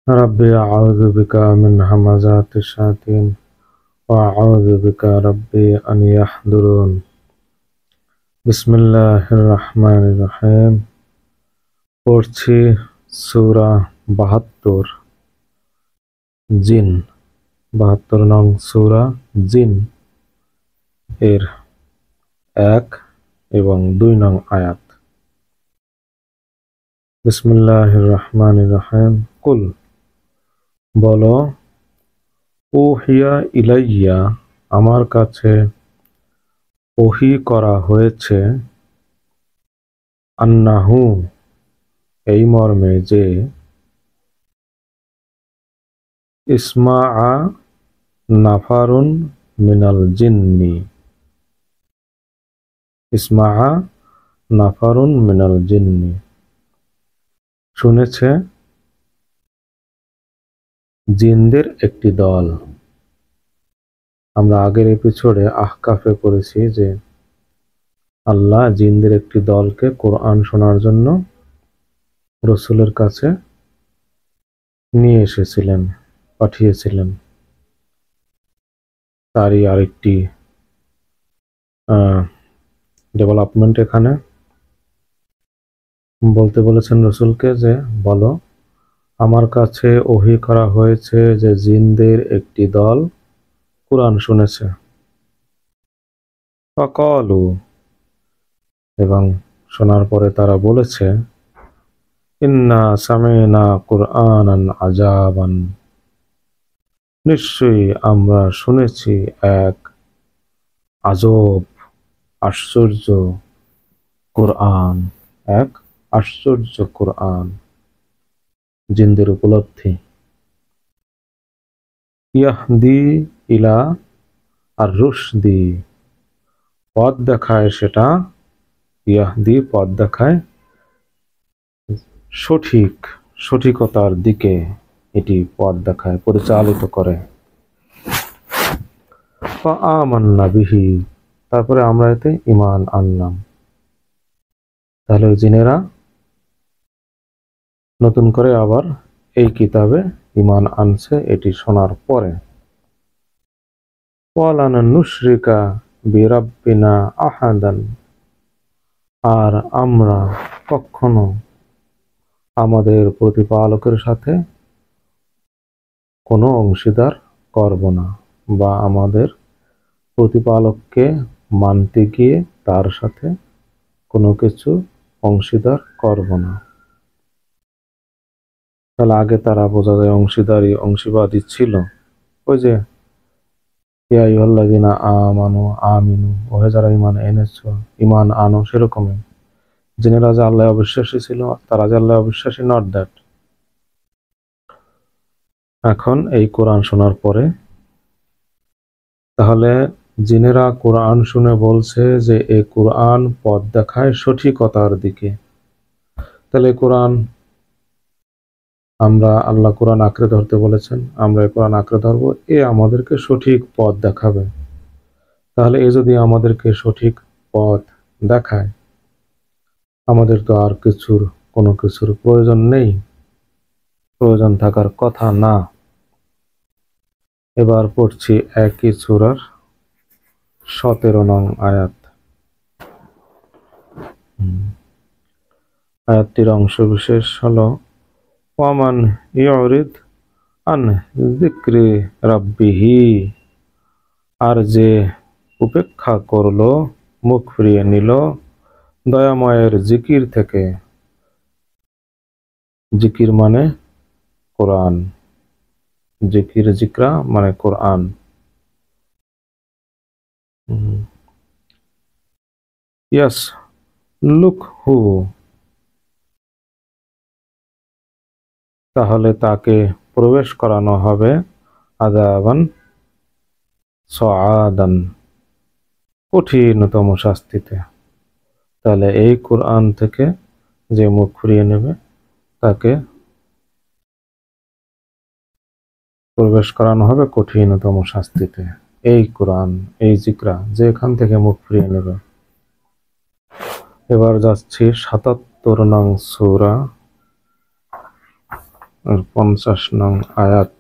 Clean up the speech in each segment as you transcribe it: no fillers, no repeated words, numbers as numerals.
ربي أعوذ بك من همزات الشياطين وأعوذ بك ربي أن يحضرون بسم الله الرحمن الرحيم পড়ছি সূরা ৭২ জিন ৭২ নং সূরা জিন এর ১ এবং ২ নং আয়াত। বিসমিল্লাহির রহমানির রহিম। কুল বলো, উহিয়া ইলাইয়া আমার কাছে ওহী করা হয়েছে, আন্নাহু এই মর্মে যে, ইসমাআ নাফারুন মিনাল জিন্নি, ইসমাআ নাফারুন মিনাল জিন্নি শুনেছে জিনদের একটি দল। আমরা আগের এপিসোডে আহকাফে পড়েছি যে আল্লাহ জিনদের একটি দলকে কোরআন শোনার জন্য রসুলের কাছে নিয়ে এসেছিলেন, পাঠিয়েছিলেন। তারই আরেকটি ডেভেলপমেন্ট এখানে বলতে বলেছেন রসুলকে যে বলো, আমার কাছে ওহী করা হয়েছে যে জিনদের একটি দল কুরআন শুনেছে। ফাকালু এবং শোনার পরে তারা বলেছে, ইন্না সামিনা কুরআনান আজাবান নিশ্চয়ই আমরা শুনেছি এক আজব আশ্চর্য কুরআন, এক আশ্চর্য কুরআন, জিনদের উপলব্ধি। ইয়াহদি ইলা আর রুশদি পথ দেখায় সেটা, ইয়াহদি পথ দেখায় সঠিকতার দিকে, এটি পথ দেখায়, পরিচালিত করে। ফাআমান্না বিহি তারপরে আমরা এতে ঈমান আনলাম। তাহলে জিনেরা নতুন করে আবার এই কিতাবে ঈমান আনছে এটি শোনার পরে। ওয়ালান নুশরিকা বিরাব্বিনা আহাদান আর আমরা কখনো আমাদের প্রতিপালকের সাথে কোনো অংশীদার করব না, বা আমাদের প্রতিপালককে মানতে গিয়ে তার সাথে কোনো কিছু অংশীদার করব না। তাহলে আগে তারা বোঝা যায় অংশীবাদী ছিল। ওই যে ইয়া আইয়ুহাল্লাযীনা আমানু আমিনু, ওহে যারা ঈমান এনেছো ঈমান আনো, সেরকমই জিনেরা যে আল্লাহ অবিশ্বাসী ছিল, তারা যে আল্লাহ অবিশ্বাসী, নট দ্যাট। এখন এই কোরআন শোনার পরে তাহলে জিনেরা কোরআন শুনে বলছে যে এই কোরআন পথ দেখায় সঠিকতার দিকে। তাহলে কোরআন আল্লাহ কোরআন আঁকড়ে ধরতে বলেছেন, আমরা এই কোরআন আঁকড়ে ধরবো, এ আমাদেরকে সঠিক পথ দেখাবে। তাহলে এ যদি আমাদেরকে সঠিক পথ দেখায়, আমাদের তো আর কোনো কিছুর প্রয়োজন নেই, প্রয়োজন থাকার কথা না। এবার পড়ছি একই সূরার ১৭ নং আয়াত। আয়াতটির অংশ বিশেষ হলো, ওয়ামান ইউরিদ আন যিকরি রাব্বিহি আর যে উপেক্ষা করলো, মুখ ফিরিয়ে নিল দয়াময়ের জিকির থেকে। জিকির মানে কোরআন, জিকরা মানে কোরআন। ইয়াস লুকহু তাহলে তাকে প্রবেশ করানো হবে, আযাবান সাআদান কঠিনতম শাস্তিতে। তাহলে এই কোরআন থেকে যে মুখ ফিরিয়ে নেবে তাকে প্রবেশ করানো হবে কঠিনতম শাস্তিতে। এই কোরআন, এই জিকরা, যে এখান থেকে মুখ ফিরিয়ে নেবে। এবার যাচ্ছি ৭৭ নং সূরা 50 নং আয়াত।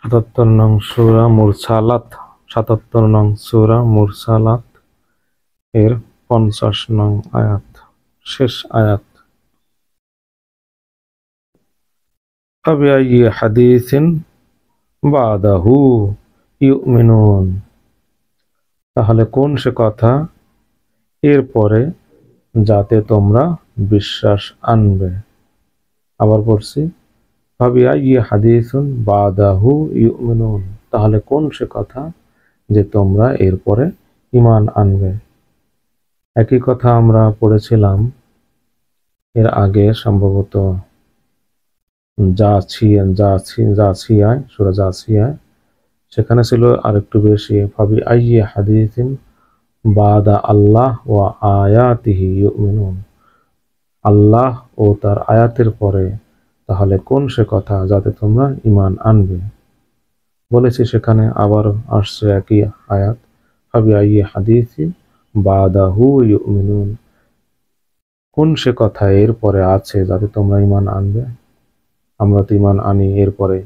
77 নং সূরা মুরসালাত, 77 নং সূরা মুরসালাত এর 50 নং আয়াত, শেষ আয়াত। ফাবিআইয়ি হাদিসিন বাদাহু ইউমিনুন, তাহলে কোন সে কথা এরপরে যাতে তোমরা বিশ্বাস আনবে। আবার পড়ছি, ফাবিআইয়ি হাদিসিন বাদাহু ইউমিনুন, তাহলে কোন সে কথা যে তোমরা এরপরে ঈমান আনবে। একই কথা আমরা পড়েছিলাম এর আগে, সম্ভবত জাসিয়ায়, সূরা জাসিয়ায়, সেখানে ছিল আরেকটু বেশি, ফাবিআইয়ি হাদিসিন বাদা আল্লাহ ওয়া আয়াতিহি ইউমিনুন, আল্লাহ ও তার আয়াতের পরে তাহলে কোন সে কথা যাতে তোমরা ঈমান আনবে। বলেছি সেখানে আবার আসছে একই আয়াত, ফাবিআইয়ি হাদিসিন বাদাহু ইউমিনুন, কোন সে কথা এরপরে আছে যাতে তোমরা ঈমান আনবে। আমরা তো ঈমান আনি এরপরে,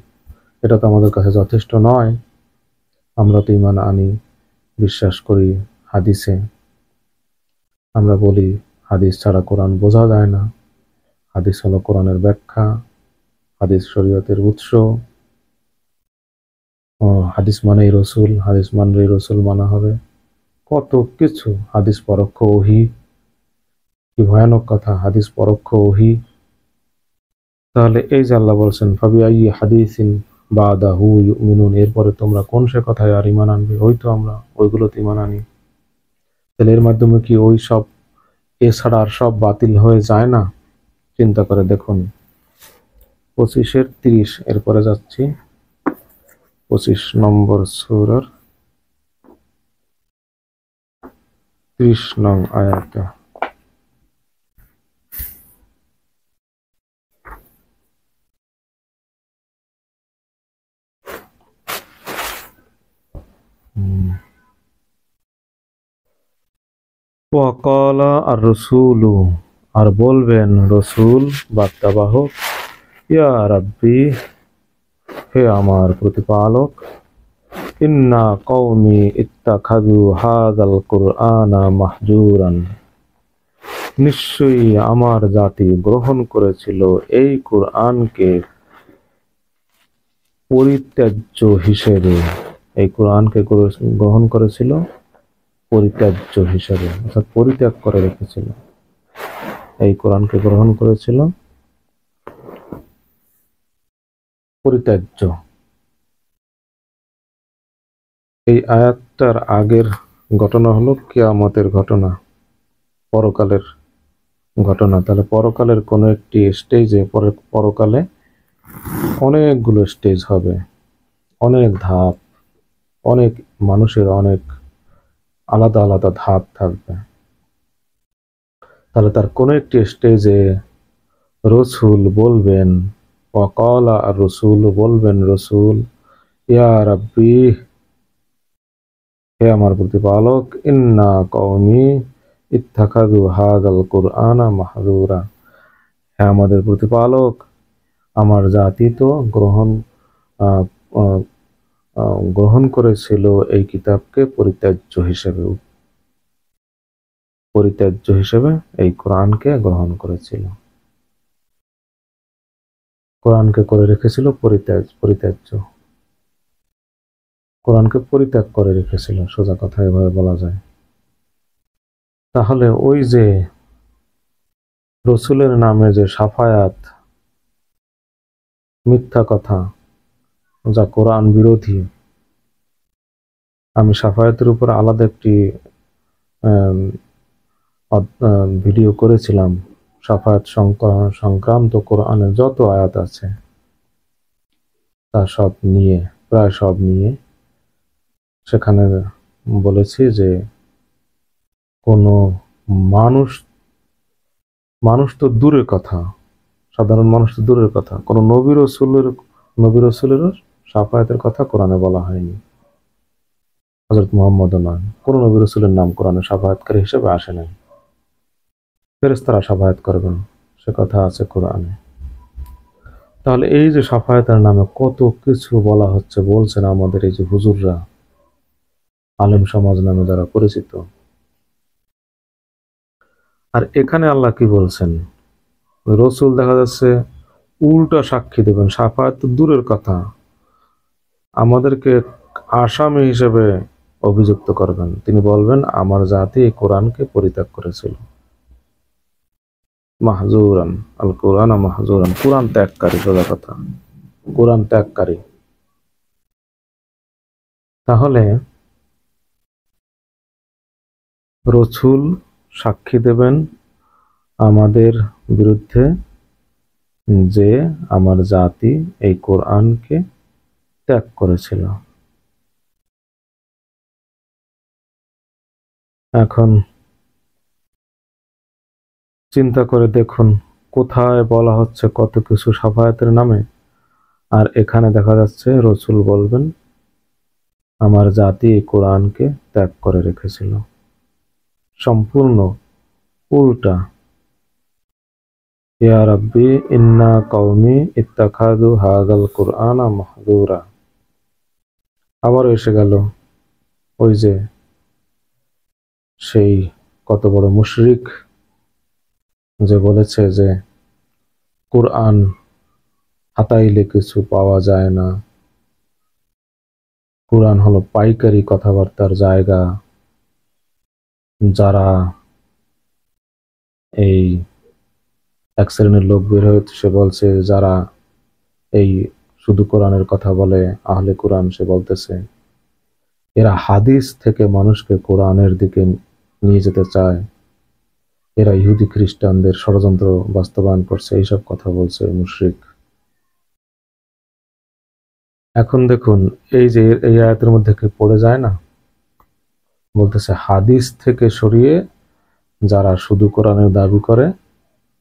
এটা তো আমাদের কাছে যথেষ্ট নয়। আমরা তো ঈমান আনি, বিশ্বাস করি হাদিসে, আমরা বলি হাদিস ছাড়া কোরআন বোঝা যায় না, হাদিস হলো কোরআনের ব্যাখ্যা, হাদিস শরীয়তের উৎস, হাদিস মানেই রসুল, হাদিস মানলেই রসুল মানা হবে, কত কিছু। হাদিস পরোক্ষ ওহী, কি ভয়ানক কথা, হাদিস পরোক্ষ ওহী। তাহলে এই যে আল্লাহ বলছেন ফাবিআইয়ি হাদিসিন বাদাহু ইউমিনুন, এরপরে তোমরা কোন সে কথায় আর ঈমান আনবে, ওই তো আমরা ওইগুলোতে ঈমান আনি। তাহলে এর মাধ্যমে কি ওই সব এছাড়া আর সব বাতিল হয়ে যায় না? চিন্তা করে দেখুন। 25-এর 30, এরপরে যাচ্ছি 25 নম্বর সূরার 30 নং আয়াতে। ওয়াকালা আর রসুলু, আর বলবেন রসুল বার্তাবাহক, ইয়া রাব্বি, হে আমার প্রতিপালক, ইন্না কওমি ইত্তাখাযু হাযাল কুরআনা মাহজুরান, নিশ্চয়ই আমার জাতি গ্রহণ করেছিল এই কুরআনকে পরিত্যাজ্য হিসেবে, এই কোরআনকে গ্রহণ করেছিল পরিত্যাজ্য হিসেবে, অর্থাৎ পরিত্যাগ করে রেখেছিল। এই কোরআনকে গ্রহণ করেছিল পরিত্যাজ্য। এই আয়াতটার আগের ঘটনা হলো কিয়ামতের ঘটনা, পরকালের ঘটনা। তাহলে পরকালের কোনো একটি স্টেজে, পরকালে অনেকগুলো স্টেজ হবে, অনেক ধাপ, অনেক মানুষের অনেক আলাদা আলাদা ধাপ থাকবে। তাহলে তার কোনো একটি স্টেজে রসুল বলবেন, ওয়াকালা আর রসুল বলবেন, রসুল, ইয়া রাব্বি, হে আমার প্রতিপালক, ইন্না কওমি ইত্তাখাযু হাযাল কুরআনা মাহজুরা, হে আমাদের প্রতিপালক, আমার জাতি তো গ্রহণ করেছিল এই কিতাবকে পরিত্যাজ্য হিসেবে এই কোরআনকে গ্রহণ করেছিল, কোরআনকে করে রেখেছিল পরিত্যাজ্য, কোরআনকে পরিত্যাগ করে রেখেছিল, সোজা কথা এভাবে বলা যায়। তাহলে ওই যে রসুলের নামে যে সাফায়াত, মিথ্যা কথা, যা কোরআন বিরোধী, আমি সাফায়াতের উপর আলাদা একটি ভিডিও করেছিলাম। সাফায়াত সংক্রান্ত কোরআনের যত আয়াত আছে তা সব নিয়ে, প্রায় সব নিয়ে, সেখানে বলেছি যে কোনো মানুষ তো দূরের কথা, সাধারণ মানুষ তো দূরের কথা, কোনো নবী রসুলেরও সাফায়াতের কথা কোরআনে বলা হয়নি। হযরত মুহাম্মদও নয়, কোন নবী রাসূলের নাম কোরআনে শাফায়াতকারী হিসেবে আসে নাই। ফেরেশতারা শাফায়াত করবেন, সে কথা আছে কোরআনে। তাহলে এই যে শাফায়াতের নামে কত কিছু বলা হচ্ছে, বলছেন আমাদের এই যে হুজুররা, আলেম সমাজ নামে যারা পরিচিত। আর এখানে আল্লাহ কি বলছেন? রসুল দেখা যাচ্ছে উল্টা সাক্ষী দেবেন, শাফায়াত তো দূরের কথা, আমাদেরকে আসামি হিসেবে অভিযুক্ত করবেন। তিনি বলবেন আমার জাতি এই কোরআনকে পরিত্যাগ করেছিল। মাহজুরান, আল কোরআন মাহজুরান, কোরআন ত্যাগকারী, সোজা কথা, কোরআন ত্যাগকারী। তাহলে রসুল সাক্ষী দেবেন আমাদের বিরুদ্ধে যে আমার জাতি এই কোরআনকে ত্যাগ করেছিল। এখন চিন্তা করে দেখুন, কোথায় বলা হচ্ছে কত কিছু শাফায়াতের নামে, আর এখানে দেখা যাচ্ছে রসুল বলবেন আমার জাতি এই কোরআনকে ত্যাগ করে রেখেছিল। সম্পূর্ণ উল্টা। ইয়া রাব্বি ইন্না কওমি ইত্তাখাযু হাযাল কুরআনা মাহজুরা। আবার এসে গেল ওই যে সেই কত বড় মুশরিক যে বলেছে যে কোরআন হাতাইলে কিছু পাওয়া যায় না, কোরআন হলো পাইকারি কথাবার্তার জায়গা। যারা এই এক শ্রেণীর লোক বের হয়েছে, সে বলছে যারা এই শুধু কোরআনের কথা বলে আহলে কোরআন, সে বলতেছে এরা হাদিস থেকে মানুষকে কোরআনের দিকে নিয়ে যেতে চায়, এরা ইহুদি খ্রিস্টানদের ষড়যন্ত্র বাস্তবায়ন করছে, এইসব কথা বলছে মুশরিক। এখন দেখুন এই যে এই আয়াতের মধ্যে কি পড়ে যায় না, বলতেছে হাদিস থেকে সরিয়ে যারা শুধু কোরআনের দাবি করে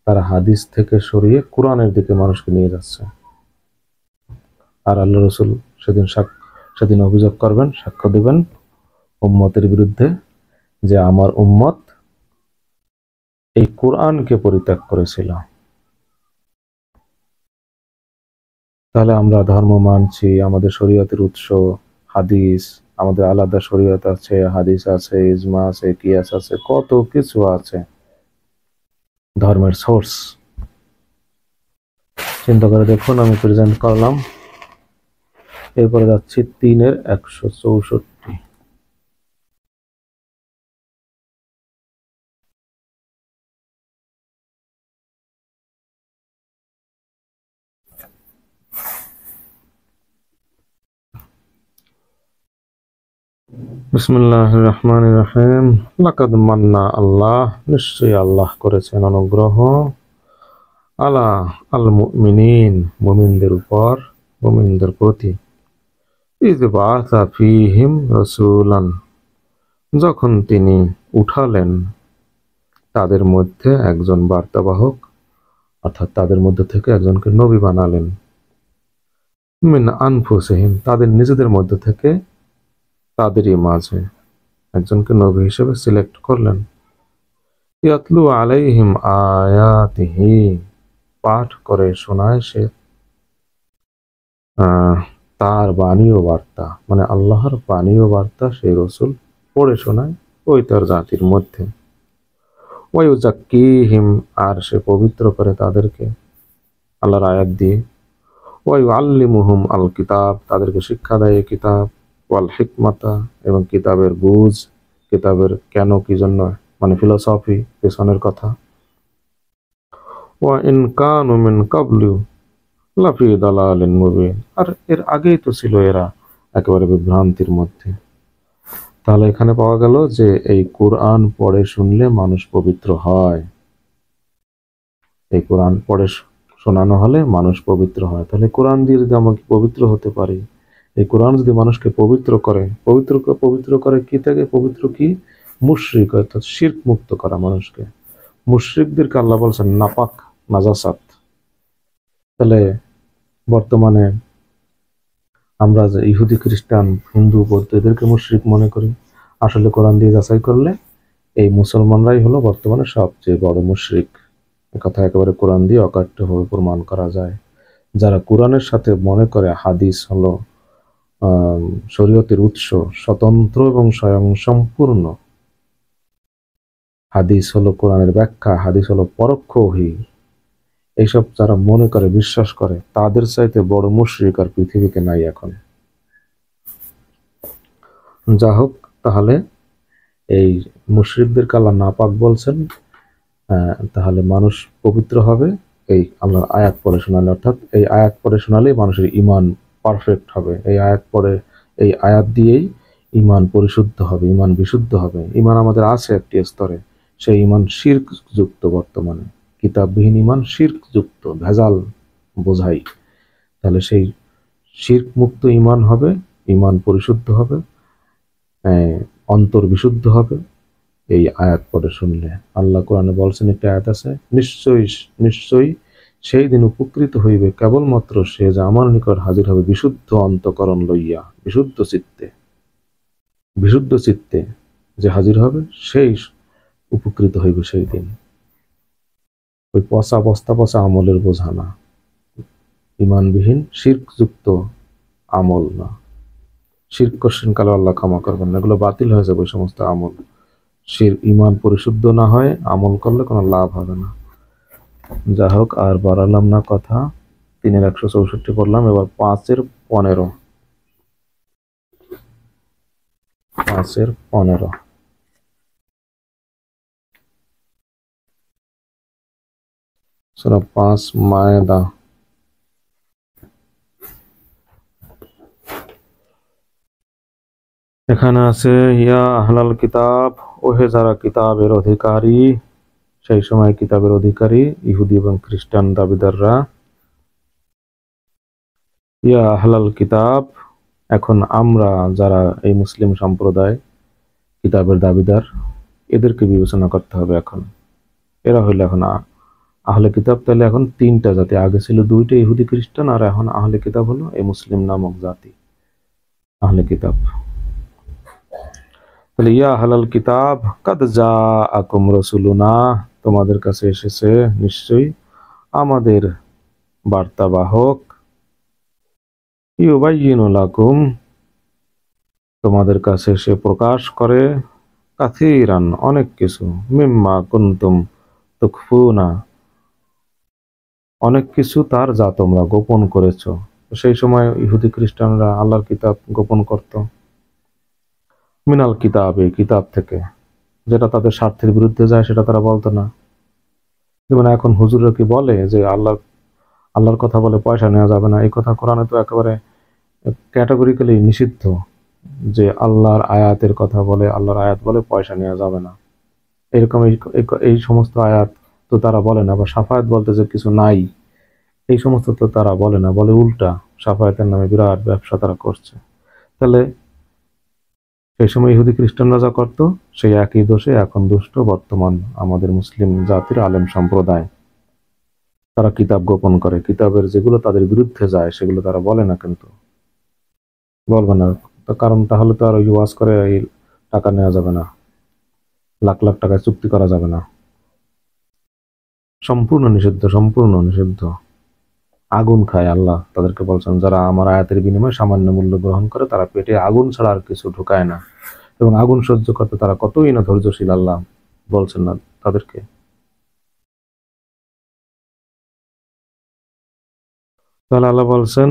তারা হাদিস থেকে সরিয়ে কোরআনের দিকে মানুষকে নিয়ে যাচ্ছে। আর আল্লাহ রসুল সেদিন অভিযোগ করবেন, সাক্ষ্য দেবেন উম্মতের বিরুদ্ধে যে আমার উম্মত এই কোরআনকে পরিত্যাগ করেছিল। তাহলে আমরা ধর্ম মানছি, আমাদের শরীয়তের উৎস হাদিস, আমাদের আলাদা শরীয়ত আছে, হাদিস আছে, ইজমা আছে, কিয়াস আছে, কত কিছু আছে ধর্মের সোর্স। চিন্তা করে দেখুন, আমি প্রেজেন্ট করলাম, এরপরে যাচ্ছি 3-164। বিসমিল্লাহির রহমানির রহিম। লাকাদ মান্না আল্লাহ, নিশ্চয়ই আল্লাহ করেছেন অনুগ্রহ, আলা আল মুমিনিন, মুমিনদের উপর, মুমিনদের প্রতি, ইয বাআসা ফীহিম রাসূলান, যখন তিনি উঠালেন তাদের মধ্যে একজন বার্তাবাহক, অর্থাৎ তাদের মধ্যে থেকে একজনকে নবী বানালেন, মিন আনফুসিহিম, তাদের নিজেদের মধ্যে থেকে, তাদেরই মাঝে একজনকে নবী হিসেবে সিলেক্ট করলেন। ইয়াতলু আলাইহিম আয়াতিহি, পাঠ করে শোনায় সে তার বাণী ও বার্তা, মানে আল্লাহর বাণী ও বার্তা সেই রসুল পড়ে শোনায় ওই তার জাতির মধ্যে। ওয়ায়ুযাক্কিহিম, আর সে পবিত্র করে তাদেরকে আল্লাহর আয়াত দিয়ে। ওয়ায়ুআল্লিমুহুম আল কিতাব, তাদেরকে শিক্ষা দেয় কিতাব, ওয়াল হিকমাতা, এবং কিতাবের বুঝ, কিতাবের কেন কি জন্য, মানে ফিলোসফি, পেছনের কথা। ওয়া ইন কানু মিন ক্বাবলু লাফি দালালিন মুবিন, আর এর আগেই তো ছিল এরা একেবারে বিভ্রান্তির মধ্যে। তাহলে এখানে পাওয়া গেল যে এই কোরআন পড়ে শুনলে মানুষ পবিত্র হয়, এই কোরআন পড়ে শোনানো হলে মানুষ পবিত্র হয়। তাহলে কোরআন দিয়ে যদি আমাকে পবিত্র হতে পারি, এই কোরআন যদি মানুষকে পবিত্র করে, পবিত্র করে কি থেকে? পবিত্র কি? মুশরিক, অর্থাৎ শিরক মুক্ত করা মানুষকে। মুশরিকদেরকে আল্লাহ বলছেন নাপাক, নাজাসাত। তাহলে বর্তমানে আমরা যে ইহুদি খ্রিস্টান হিন্দু বৌদ্ধ এদেরকে মুশরিক মনে করি, আসলে কোরআন দিয়ে যাচাই করলে এই মুসলমানরাই হলো বর্তমানে সবচেয়ে বড় মুশরিক। কথা একেবারে কোরআন দিয়ে অকাট্যভাবে প্রমাণ করা যায়। যারা কোরআনের সাথে মনে করে হাদিস হলো শরীয়তের উৎস, স্বতন্ত্র এবং স্বয়ং সম্পূর্ণ, হাদিস হলো কোরআনের ব্যাখ্যা, হাদিস হলো পরোক্ষ ওহী, এইসব যারা মনে করে বিশ্বাস করে তাদের চাইতে বড় মুশরিক আর পৃথিবীতে নাই এখন। যা হোক, তাহলে এই মুশরিকদেরকে আল্লাহ নাপাক বলছেন, তাহলে মানুষ পবিত্র হবে এই আল্লাহর আয়াত পড়ে শোনালে, অর্থাৎ এই আয়াত পড়ে শোনালেই মানুষের ঈমান পারফেক্ট হবে। এই আয়াত পড়ে, এই আয়াত দিয়েই ঈমান পরিশুদ্ধ হবে, ঈমান বিশুদ্ধ হবে। ঈমান আমাদের আছে একটি স্তরে, সেই ঈমান শিরক যুক্ত, বর্তমানে কিতাববিহীন ঈমান শিরক যুক্ত, ভেজাল বোঝাই। তাহলে সেই শিরক মুক্ত ঈমান হবে, ঈমান পরিশুদ্ধ হবে, অন্তর বিশুদ্ধ হবে এই আয়াত পড়ে শুনলে। আল্লাহ কোরআনে বলছেন, একটা আয়াত আছে, নিশ্চয়ই নিশ্চয়ই সেই দিন উপকৃত হইবে কেবলমাত্র সে যে আমার নিকট হাজির হবে বিশুদ্ধ অন্তঃকরণ লইয়া, বিশুদ্ধ চিত্তে। বিশুদ্ধ চিত্তে যে হাজির হবে সেই উপকৃত হইবে সেই দিন। ওই পচা বস্তা পচা আমলের বোঝা না, ইমানবিহীন শিরকযুক্ত আমল না। শিরক কোশ্চেন কালে আল্লাহ ক্ষমা করবেন না, এগুলো বাতিল হয়ে যাবে ওই সমস্ত আমল। ঈমান পরিশুদ্ধ না হয় আমল করলে কোনো লাভ হবে না। যা হোক, আর বাড়ালাম না কথা। 3-164 পড়লাম, এবার 5-15। 5-15 সূরা 5 মায়েদা। এখানে আছে, ইয়া আহলাল কিতাব, ওহে যারা কিতাবের অধিকারী। সেই সময় কিতাবের অধিকারী ইহুদি এবং খ্রিস্টান দাবিদাররা, ইয়া আহলাল কিতাব, এখন আমরা যারা এই মুসলিম সম্প্রদায় কিতাবের দাবিদার, এদেরকে বিবেচনা করতে হবে এখন। এরা হইল এখন আহলে কিতাব। তাহলে এখন 3টা জাতি, আগে ছিল 2টা, ইহুদি খ্রিস্টান, আর এখন আহলে কিতাব হলো এই মুসলিম নামক জাতি, আহলে কিতাব। তাহলে ইয়া আহলাল কিতাব কাদ জাআকুম রাসূলুনা, তোমাদের কাছে এসেছে নিশ্চয়ই আমাদের বার্তাবাহক, ইউবাইয়িনু লাকুম, তোমাদের কাছে সে প্রকাশ করে, কাসীরান, অনেক কিছু, মিম্মা কুনতুম তুখফুনা, অনেক কিছু তার যা তোমরা গোপন করেছো। সেই সময় ইহুদি খ্রিস্টানরা আল্লাহর কিতাব গোপন করত, মিনাল কিতাবে, কিতাব থেকে, যেটা তাদের স্বার্থের বিরুদ্ধে যায় সেটা তারা বলতো না। যেমন এখন হুজুররা কি বলে যে আল্লাহর কথা বলে পয়সা নেওয়া যাবে না, এই কথা কোরআনে তো একেবারে ক্যাটাগরিক্যালি নিষিদ্ধ, যে আল্লাহর আয়াতের কথা বলে, আল্লাহর আয়াত বলে পয়সা নেওয়া যাবে না, এরকম এই সমস্ত আয়াত তো তারা বলে না। বা সাফায়াত বলতে যে কিছু নাই, এই সমস্ত তো তারা বলে না, বলে উল্টা, সাফায়াতের নামে বিরাট ব্যবসা তারা করছে। তাহলে সেই সময় ইহুদি খ্রিস্টানরা যা করতো সেই একই দোষে এখন দুষ্ট বর্তমান আমাদের মুসলিম জাতির আলেম সম্প্রদায়। তারা কিতাব গোপন করে, কিতাবের যেগুলো তাদের বিরুদ্ধে যায় সেগুলো তারা বলে না, কিন্তু বলবে না, কারণ তাহলে তো আর ওই ওয়াজ করে এই টাকা নেওয়া যাবে না, লাখ লাখ টাকায় চুক্তি করা যাবে না। সম্পূর্ণ নিষিদ্ধ, সম্পূর্ণ নিষিদ্ধ। আগুন খায় আল্লাহ তাদেরকে বলছেন, যারা আমার আয়াতের বিনিময়ে সামান্য মূল্য গ্রহণ করে তারা পেটে আগুন ছাড়া আর কিছু ঢুকায় না, এবং আগুন সহ্য করতে তারা কতই না ধৈর্যশীল, আল্লাহ বলছেন না তাদেরকে। তাহলে আল্লাহ বলছেন,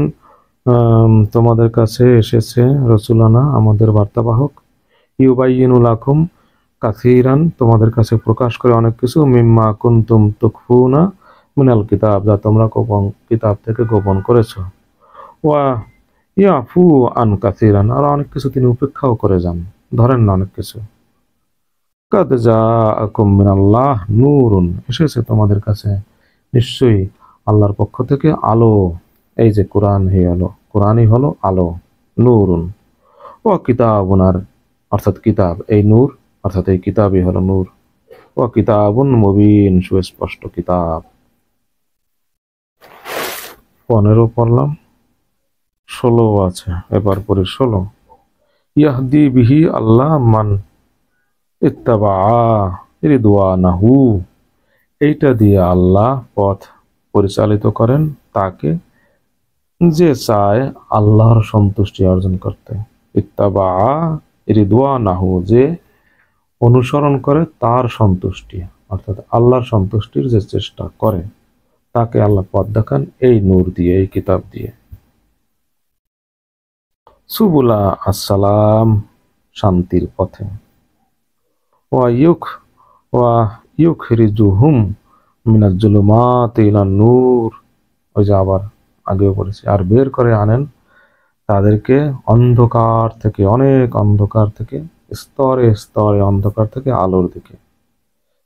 তোমাদের কাছে এসেছে রসুলানা, আমাদের বার্তাবাহক, ইউবাইয়িনু লাকুম কাসীরান, তোমাদের কাছে প্রকাশ করে অনেক কিছু, মিম্মা কুনতুম তুখফুনা মিনাল কিতাব, যা তোমরা গোপন, কিতাব থেকে গোপন করেছো, ওয়া ইয়াফু আন কাসীরান, আর অনেক কিছু তিনি উপেক্ষাও করে যান, ধরেন না অনেক কিছু। কাদ জাআকুম মিনাল্লাহ নূরুন, এসেছে তোমাদের কাছে নিশ্চয়ই আল্লাহর পক্ষ থেকে আলো, এই যে কোরআন হয়ে আলো, কোরআনই হলো আলো, নূরুন, ও কিতাবুন, আর অর্থাৎ কিতাব, এই নূর অর্থাৎ এই কিতাবই হলো নূর, ও কিতাবুন মুবিন, সুস্পষ্ট কিতাব। 15 পড়লাম। 16 আছে, এবার পরে 16। ইয়াহদি বিহি আল্লাহ মান ইত্তাবা রিদওয়ানাহু, এইটা দিয়ে আল্লাহ পথ পরিচালিত করেন তাকে যে চায় আল্লাহর সন্তুষ্টি অর্জন করতে। ইত্তাবা রিদওয়ানাহু, যে অনুসরণ করে তার সন্তুষ্টি, অর্থাৎ আল্লাহর সন্তুষ্টির যে চেষ্টা করে তাকে আল্লাহ পথ দেখান এই নূর দিয়ে, এই কিতাব দিয়ে। সুবুলা আসসালাম, শান্তির পথে। ওয়া ইউখরিজুহুম মিনাজ জুলুমাতি ইলান নূর, ওই যে আবার আগেও পড়েছি, আর বের করে আনেন তাদেরকে অন্ধকার থেকে, অনেক অন্ধকার থেকে, স্তরে স্তরে অন্ধকার থেকে আলোর দিকে।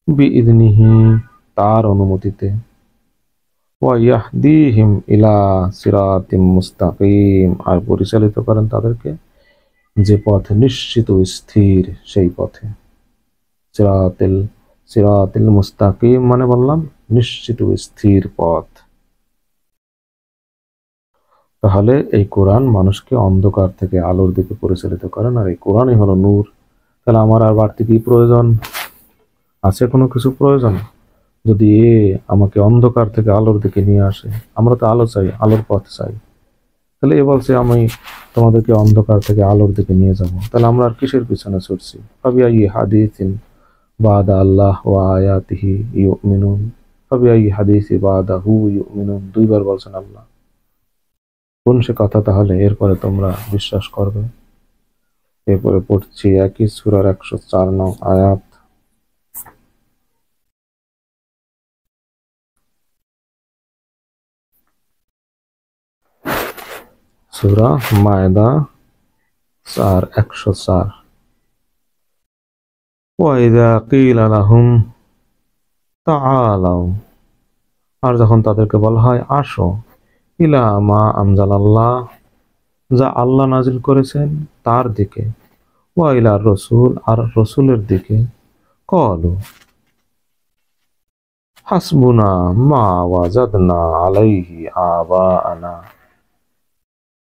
বিইযনিহি, তার অনুমতিতে। ওয়া ইয়াহদিহিম ইলা সিরাতিম মুস্তাকিম, আর পরিচালিত করেন তাদেরকে যে পথ নিশ্চিত ও স্থির, সেই পথে। সিরাতিল সিরাতিল মুস্তাকিম মানে বললাম নিশ্চিত ও স্থির পথ। তাহলে এই কোরআন মানুষকে অন্ধকার থেকে আলোর দিকে পরিচালিত করেন, আর এই কোরআনই হলো নূর। তাহলে আমার আর বাড়তি কি প্রয়োজন আছে? কোনো কিছু প্রয়োজন? যদি এ আমাকে অন্ধকার থেকে আলোর দিকে নিয়ে আসে, আমরা তো আলো চাই, আলোর পথ চাই, তাহলে এ বলছে আমি তোমাদেরকে অন্ধকার থেকে আলোর দিকে নিয়ে যাব, তাহলে আমরা আর কিসের পিছনে ছুটছি? ফাবিআইয়ি হাদিসিন বাদা আল্লাহ ওয়া আয়াতিহি ইউমিনুন, ফাবিআইয়ি হাদিসি বাদাহু ইউমিনুন, দুইবার বলছেন আল্লাহ। কোন সে কথা তাহলে এরপরে তোমরা বিশ্বাস করবে? এরপরে পড়ছি একই সূরার 104 নং আয়াত। সূরা মায়দা 104। ওয়াইদা কিলা লাহুম তাআলাউ, আর যখন তাদেরকে বলা হয় আসো, ইলা মা আনজালাল্লাহ, যা আল্লাহ নাজিল করেছেন তার দিকে, ওয়া ইলা রসুল, আর রসুলের দিকে, ক্বালু হাসবুনা মা ওয়াজাদনা আলাইহি আবাআনা,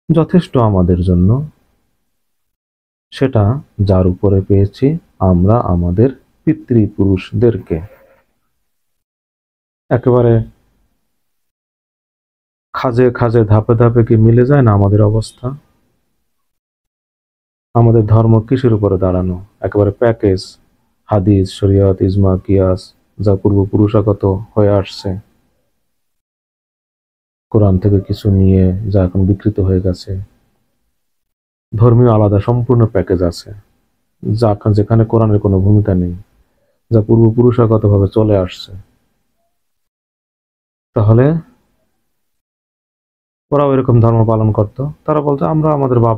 যথেষ্ট আমাদের জন্য সেটা যার উপরে পেয়েছি আমরা আমাদের পিতৃপুরুষদেরকে। একেবারে খাজে খাজে ধাপে ধাপে কি মিলে যায় না আমাদের অবস্থা? আমাদের ধর্ম কিসের উপরে দাঁড়ানো? একেবারে প্যাকেজ, হাদিস, শরীয়ত, ইজমা, কিয়াস, যা পূর্বপুরুষাগত হয়ে আসছে, কোরআন থেকে কিছু নিয়ে যা এখন বিকৃত হয়ে গেছে। ধর্মীয় আলাদা সম্পূর্ণ প্যাকেজ আছে, যা যেখানে কোরআনের কোনো ভূমিকা নেই, যা পূর্বপুরুষাগত ভাবে চলে আসছে। তাহলে ওরাও এরকম ধর্ম পালন করত। তারা বলতো আমরা আমাদের বাপ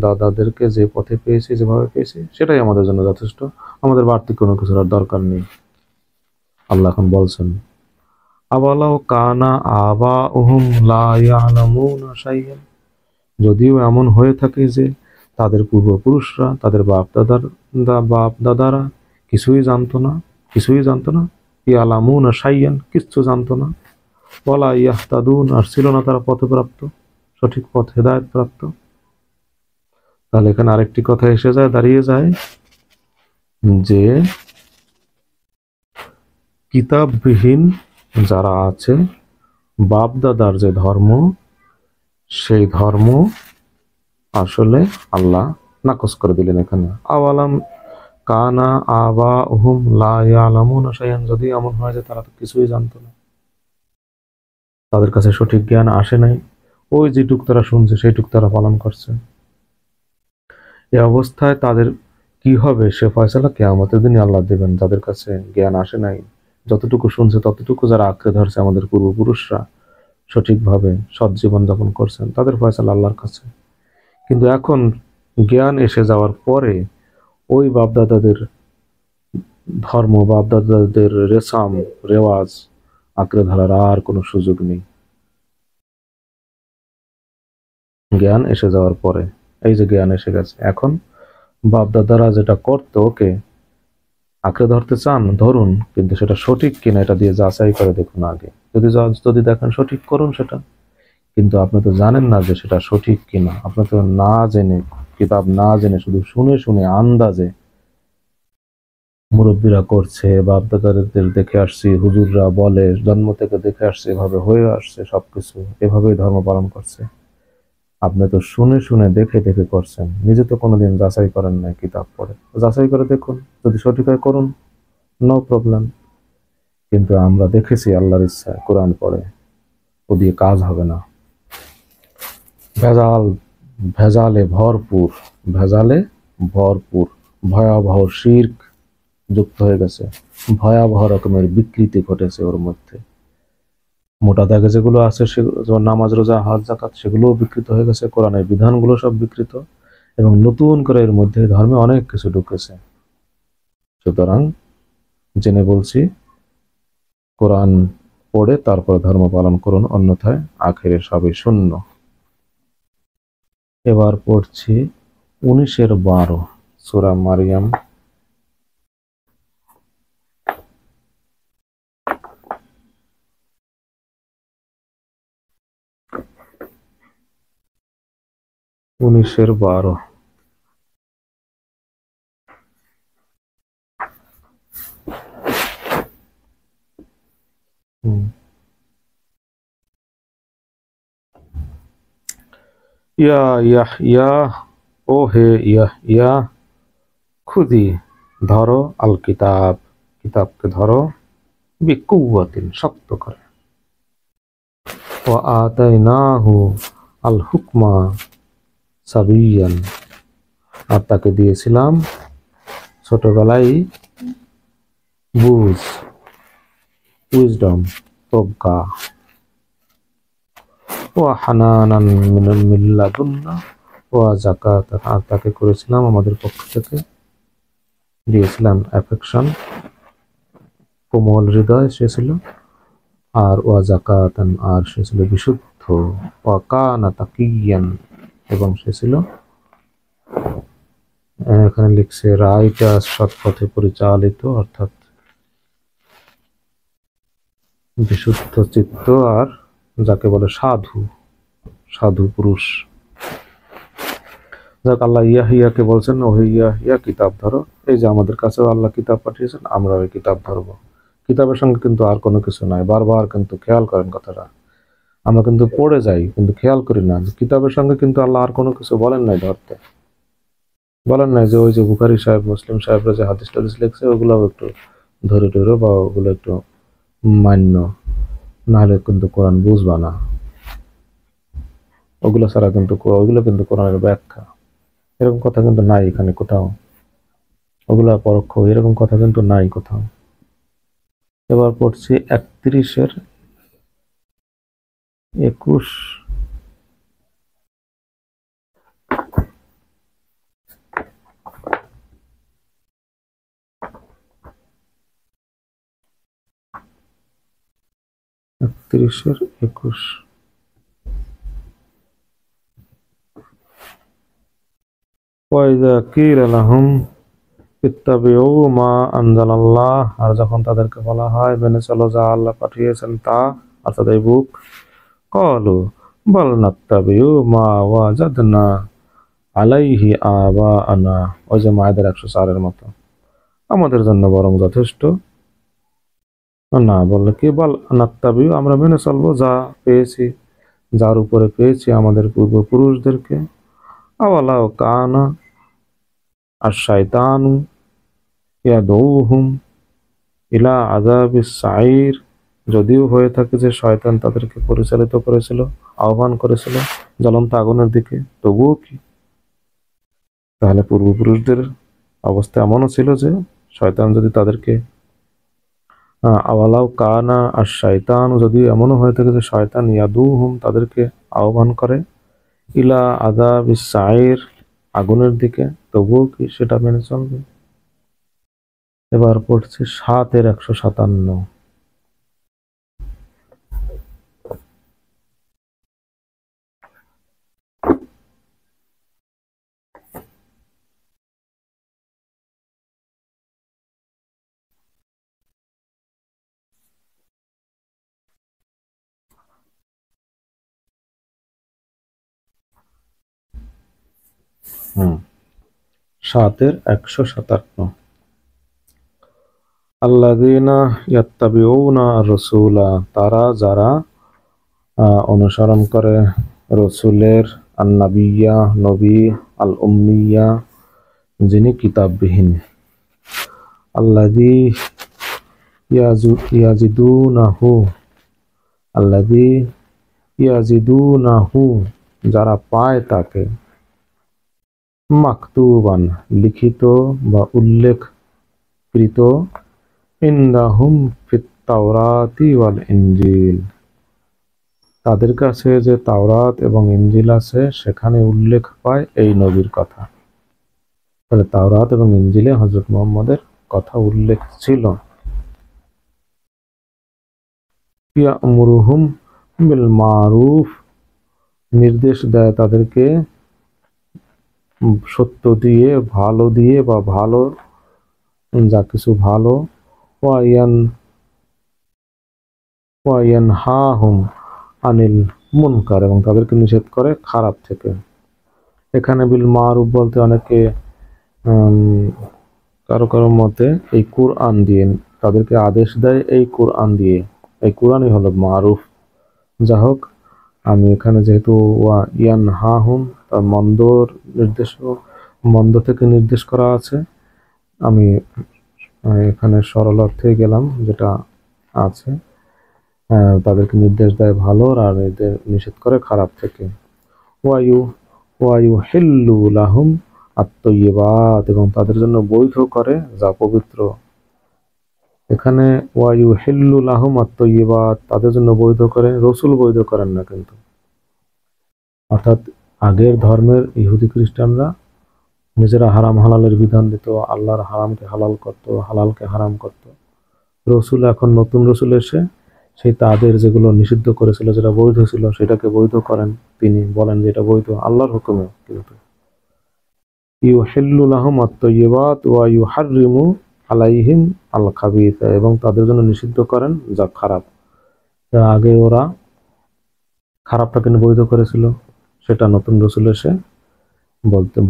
দাদাদেরকে যে পথে পেয়েছি, যেভাবে পেয়েছি, সেটাই আমাদের জন্য যথেষ্ট, আমাদের বাড়তি কোনো কিছুর আর দরকার নেই। আল্লাহ এখন বলছেন, আওয়ালাউ কানা আবাউহুম লা ইয়ালামুনা শাইআন, যদিও এমন হয়ে থাকে যে তাদের পূর্বপুরুষরা, তাদের বাপ দাদারা কিছুই জানতো না, ইয়ালামুনা শাইআন, কিচ্ছু জানতো না, ওয়ালা ইয়াহতাদুন, আর ছিল না তারা পথপ্রাপ্ত, সঠিক পথ হেদায়েত প্রাপ্ত। তাহলে এখানে আরেকটি কথা এসে দাঁড়িয়ে যায় যে কিতাববিহীন যারা আছে, বাপ দাদার যে ধর্ম, সেই ধর্ম আসলে আল্লাহ নাকচ করে দিলেন এখানে। আওয়ালাম কানা আবাউহুম লা ইয়ালামুনা শাইআন, যদি এমন হয় যে তারা তো কিছুই জানতো না, তাদের কাছে সঠিক জ্ঞান আসে নাই, ওই যেটুক তারা শুনছে সেইটুক তারা পালন করছে, এই অবস্থায় তাদের কি হবে সে ফয়সালা কিয়ামতের দিনে আল্লাহ দেবেন। যাদের কাছে জ্ঞান আসে নাই, যতটুকু শুনছে ততটুকু যারা আঁকড়ে ধরছে, আমাদের পূর্বপুরুষরা সঠিকভাবে সৎ জীবন যাপন করছেন, তাদের ফয়সালা আল্লাহর কাছে। কিন্তু এখন জ্ঞান এসে যাওয়ার পরে ওই বাপদাদাদের ধর্ম, বাপদাদাদের রেসাম রেওয়াজ আঁকড়ে ধরার আর কোনো সুযোগ নেই। জ্ঞান এসে যাওয়ার পরে, এই যে জ্ঞান এসে গেছে, এখন বাপদাদারা যেটা করতো ওকে আঁকড়ে ধরতে চান, ধরুন, কিন্তু সেটা সঠিক কিনা এটা দিয়ে যাচাই করে দেখুন আগে। যদি দেখেন সঠিক, করুন সেটা, কিন্তু আপনি তো জানেন না যে সেটা সঠিক কিনা। আপনি তো না জেনে, কিতাব না জেনে, শুধু শুনে শুনে আন্দাজে মুরব্বীরা করছে, বাপ দাদাদের দেখে আসছি, হুজুররা বলে, জন্ম থেকে দেখে আসছে, এভাবে হয়ে আসছে, সবকিছু এভাবেই ধর্ম পালন করছে। আপনি তো শুনে শুনে দেখে দেখে করছেন, নিজে তো কোনোদিন যাচাই করেন নাই কিতাব পড়ে। যাচাই করে দেখুন, যদি সঠিক হয় করুন, নো প্রবলেম। কিন্তু আমরা দেখেছি আল্লাহর ইচ্ছায় কোরআন পড়ে, ও দিয়ে কাজ হবে না। ভেজাল, ভেজালে ভরপুর, ভেজালে ভরপুর, ভয়াবহ শিরক যুক্ত হয়ে গেছে, ভয়াবহ রকমের বিকৃতি ঘটেছে ওর মধ্যে। মোটা দাগে যেগুলো আছে সেগুলো, যেমন নামাজ, রোজা, হজ, যাকাত, সেগুলোও বিকৃত হয়ে গেছে, কোরআনের বিধানগুলো সব বিকৃত, এবং নতুন করে এর মধ্যে ধর্মে অনেক কিছু ঢুকেছে। সুতরাং জেনে বলছি, কোরআন পড়ে তারপর ধর্ম পালন করুন, অন্যথায় আখেরে সবই শূন্য। এবার পড়ছি 19-12 সূরা মারিয়াম। উনিশের 12। ইয়া ইয়া ইয়া, ও হে ইয়া ইয়া, খুদি, ধরো, আল কিতাব, কিতাবকে ধরো, বিকুওয়াতিন, শক্ত করে, ওয়া আতাইনাহু আল হুকমা সাবিয়ান, আর তাকে দিয়েছিলাম ছোটবেলায় বুঝ, উইজডম, প্রজ্ঞা, ওয়া হানানান মিন লাদুন্না ওয়া যাকাতান, আর তাকে করেছিলাম আমাদের পক্ষ থেকে, দিয়েছিলাম অ্যাফেকশন, কোমল হৃদয় সে ছিল, আর ওয়া যাকাতান, আর সে ছিল বিশুদ্ধ, ওয়া কানা তাকিয়ান, এবং সে ছিল, এখানে লিখছে রাইটাস, সৎ পথে পরিচালিত, অর্থাৎ বিশুদ্ধ চিত্ত, আর যাকে বলে সাধু, সাধু পুরুষ। যাক, আল্লাহ ইয়াহিয়াকে বলছেন, ও ইয়াহিয়া, কিতাব ধরো। এই যে আমাদের কাছেও আল্লাহ কিতাব পাঠিয়েছেন, আমরা ওই কিতাব ধরবো। কিতাবের সঙ্গে কিন্তু আর কোনো কিছু নাই, বারবার কিন্তু খেয়াল করেন কথাটা। আমরা কিন্তু পড়ে যাই, কিন্তু খেয়াল করি না কিতাবের সঙ্গে কিন্তু আল্লাহ আর কোনো কিছু বলেন নাই ধরতে। বলেন নাই যে ওই যে বুখারী সাহেব, মুসলিম সাহেবরা যে হাদিস টাদিস লিখছে, ওগুলো একটু ধরে ধরে, বা ওগুলো একটু মান্য, নাহলে কিন্তু কোরআন বুঝবা না। ওগুলো ছাড়া কিন্তু, ওগুলো কিন্তু কোরআনের ব্যাখ্যা, এরকম কথা কিন্তু নাই এখানে কোথাও। ওগুলা পরোক্ষ, এরকম কথা কিন্তু নাই কোথাও। এবার পড়ছি 31-21। একত্রিশের 21। ওয়াইযা কিলা লাহুম ইত্তাবিউ মা আনজালাল্লাহ, আর যখন তাদেরকে বলা হয় মেনে চলো যা আল্লাহ পাঠিয়েছেন তা, অর্থাৎ এই বুক, ক্বালু বাল নাত্তাবিউ মা ওয়াজাদনা আলাইহি আবাআনা, ওই যে মায়েদের 104-এর মতো, আমাদের জন্য বরং যথেষ্ট। না, বললে কি, বাল নাত্তাবিউ, আমরা মেনে চলবো যা পেয়েছি, যার উপরে পেয়েছি আমাদের পূর্বপুরুষদেরকে, আওয়ালাউ কানা আর শায়তানু ইয়াদউহুম ইলা আযাবিস সাঈর, যদিও হয়ে থাকে যে শয়তান তাদেরকে পরিচালিত করেছিল, আহ্বান করেছিল জ্বলন্ত আগুনের দিকে, তবুও কি? তাহলে পূর্বপুরুষদের অবস্থা এমনও ছিল যে শয়তান যদি তাদেরকে, আওয়ালাউ কানা আর শায়তান, যদিও এমনও হয়ে থাকে যে শয়তান ইয়াদুহুম, তাদেরকে আহ্বান করে, ইলা আযাবিস সাঈর, আগুনের দিকে, তবুও কি সেটা মেনে চলবে? এবার পড়ছে 7-157। 7-এর 157। আল্লাযীনা ইয়াত্তাবিউনা আর-রাসূলা, তারা যারা অনুসরণ করে রসুলের, আন-নাবিয়্যা নবী, আল-উম্মিয়্যা যিনি কিতাববিহীন, আল্লাযী ইয়াজিদুনাহু, আল্লাযী ইয়াজিদুনাহু, যারা পায় তাকে, মাকতুবান, লিখিত বা উল্লেখকৃত, ইনদাহুম ফিত তাওরাতি ওয়াল ইনজিল, তাদের কাছে যে তাওরাত এবং ইনজিল আছে সেখানে উল্লেখ পায় এই নবীর কথা। তাহলে তাওরাত এবং ইনজিলে হযরত মুহাম্মদের কথা উল্লেখ ছিল। ইয়ামুরুহুম বিল মারুফ, নির্দেশ দেয় তাদেরকে সত্য দিয়ে, ভালো দিয়ে বা ভালো যা কিছু ভালো, ওয়ায়ানহাহুম আনিল মুনকার, এবং তাদেরকে নিষেধ করে খারাপ থেকে। এখানে বিল মারুফ বলতে অনেকে কারো কারো মতে এই কুরআন দিয়ে তাদেরকে আদেশ দেয়, এই কুরআন দিয়ে, এই কুরআনই হলো মারুফ। যা হোক, আমি এখানে যেহেতু ইয়ানহাহুম মন্দ থেকে নির্দেশ করা আছে, আমি এখানে সরল অর্থে গেলাম যেটা আছে, তাদেরকে নির্দেশ দেয় ভালোর আর নিষেধ করে খারাপ থেকে। ওয়ায়ুহিল্লু লাহুম আত-তাইয়্যিবাত, এবং তাদের জন্য বৈধ করে যা পবিত্র। এখানে ওয়ায়ুহিল্লু লাহুম আত-তাইয়্যিবাত, তাদের জন্য বৈধ করে, রাসূল বৈধ করেন না কিন্তু। অর্থাৎ আগের ধর্মের ইহুদি খ্রিস্টানরা নিজেরা হারাম হালালের বিধান দিত, আল্লাহর হারামকে হালাল করত, হালালকে হারাম করত। রাসূল, এখন নতুন রাসূল এসে সেই তাদের যেগুলো নিষিদ্ধ করেছিল, যেটা বৈধ ছিল, সেটাকে বৈধ করেন। তিনি বলেন যে এটা বৈধ আল্লাহর হুকুমে। কিন্তু ইউহিল্লু লাহুম আত-তাইয়্যিবাত ওয়া ইউহাররিমু আলাইহিম আল-খাবিসা, এবং তাদের জন্য নিষিদ্ধ করেন যা খারাপ। আগে ওরা খারাপটাকে বৈধ করেছিল, সেটা নতুন রাসূল এসে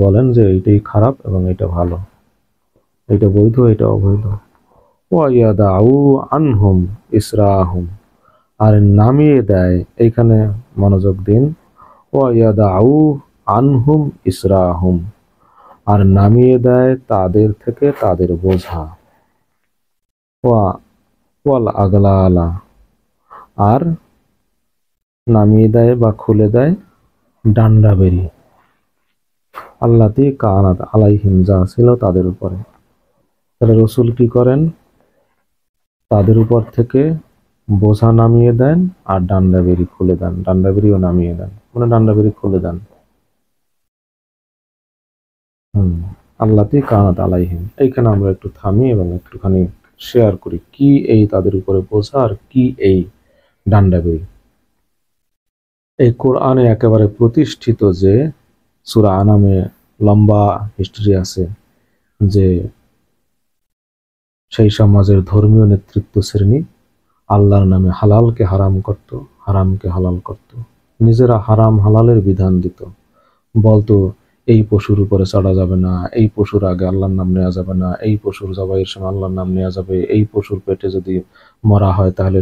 বলেন যে এইটাই খারাপ এবং এটা ভালো, এটা বৈধ, এটা অবৈধ। ওয়া ইয়াদাউ আনহুম ইসরাহুম, আর নামিয়ে দেয়, এইখানে মনোযোগ দিন, ওয়া ইয়াদাউ আনহুম ইসরাহুম, আর নামিয়ে দেয় তাদের থেকে তাদের বোঝা। ওয়াল আগলালা, আর নামিয়ে দেয় বা খুলে দেয় ডান্ডা বেরি, আল্লাতী কানাত আলাইহিম, যা ছিল তাদের উপরে। তাহলে রাসূল কি করেন? তাদের উপর থেকে বোঝা নামিয়ে দেন আর ডান্ডা বেরি খুলে দেন, ডান্ডা বেরিও নামিয়ে দেন, মানে ডান্ডা বেরি খুলে দেন। আল্লাতী কানাত আলাইহিম, এইখানে আমরা একটু থামি এবং একটুখানি শেয়ার করি কি এই তাদের উপরে বোঝা আর কি এই ডান্ডা বেরি। এই কোরআনে একেবারে প্রতিষ্ঠিত যে সূরা আনামে লম্বা হিস্ট্রি আছে, যে সেই সমাজের ধর্মীয় নেতৃত্ব শ্রেণী আল্লাহর নামে হালালকে হারাম করত, হারামকে হালাল করত, নিজেরা হারাম হালালের বিধান দিত, বলতো এই পশুর উপরে চড়া যাবে না, এই পশুর আগে আল্লাহর নাম নেওয়া যাবে না, এই পশুর জবাইয়ের সময় আল্লাহর নাম নেওয়া যাবে, এই পশুর পেটে যদি মরা হয় তাহলে